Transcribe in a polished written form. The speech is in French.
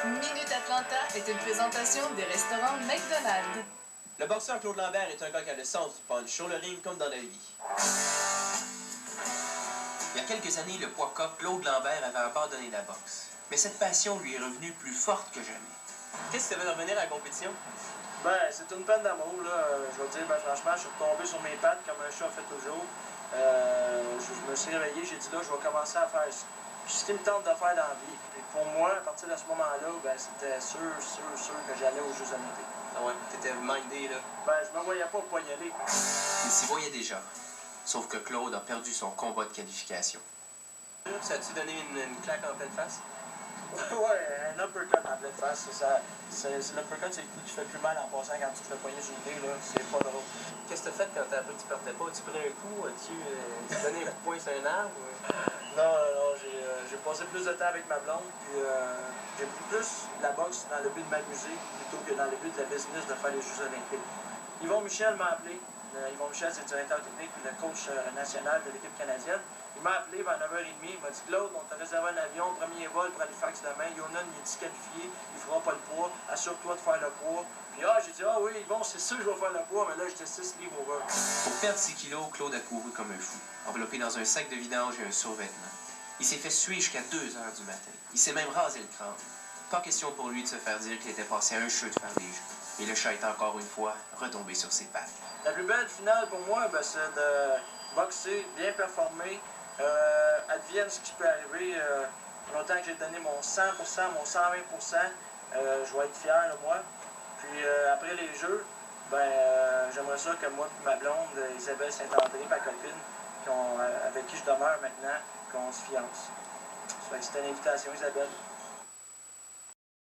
Minute Atlanta est une présentation des restaurants McDonald's. Le boxeur Claude Lambert est un gars qui a le sens du punch sur le ring comme dans la vie. Il y a quelques années, le poids cop Claude Lambert avait abandonné la boxe. Mais cette passion lui est revenue plus forte que jamais. Qu'est-ce que ça veut revenir à la compétition? Ben, c'est une peine d'amour, là. Je vais dire, ben, franchement, je suis retombé sur mes pattes comme un chat fait toujours. Je me suis réveillé, j'ai dit là, je vais commencer à faire ce qui me tente de faire dans la vie. Et pour moi, à partir de ce moment-là, ben, c'était sûr que j'allais aux Jeux Olympiques. Ah ouais, t'étais mindé, là. Ben, je me voyais pas y aller. Il s'y voyait déjà. Sauf que Claude a perdu son combat de qualification. Ça a-tu donné une claque en pleine face? Ouais, un uppercut en pleine face. L'uppercut, c'est le coup qui fait le plus mal en passant quand tu te fais poigner sur le nez, là. C'est pas drôle. Qu'est-ce que t'as fait quand t'as appris que tu perdais pas? As-tu pris un coup? As-tu donné un coup de poing sur un arbre? Non, j'ai passé plus de temps avec ma blonde, puis j'ai pris plus la boxe dans le but de m'amuser plutôt que dans le but de la business de faire les Jeux Olympiques. Yvon Michel m'a appelé. Yvon Michel, c'est le directeur technique et le coach national de l'équipe canadienne. Il m'a appelé vers 9h30. Il m'a dit Claude, on t'a réservé un avion, premier vol pour Halifax demain. Yonan, il est disqualifié, il fera pas le poids. Assure-toi de faire le poids. Puis j'ai dit oui, Yvon, c'est sûr que je vais faire le poids, mais là, j'étais 6 livres over. Pour perdre 6 kilos, Claude a couru comme un fou, enveloppé dans un sac de vidange et un survêtement. Il s'est fait suer jusqu'à 2h du matin. Il s'est même rasé le crâne. Pas question pour lui de se faire dire qu'il était passé à un cheveu de faire des jeux. Et le chat est encore une fois retombé sur ses pattes. La plus belle finale pour moi, ben, c'est de boxer, bien performer, advienne ce qui peut arriver. Longtemps que j'ai donné mon 100%, mon 120%, je vais être fier de moi. Puis après les Jeux, ben, j'aimerais ça que moi et ma blonde, Isabelle Saint-André, ma copine, avec qui je demeure maintenant, qu'on se fiance. Ça fait que c'était une invitation, Isabelle.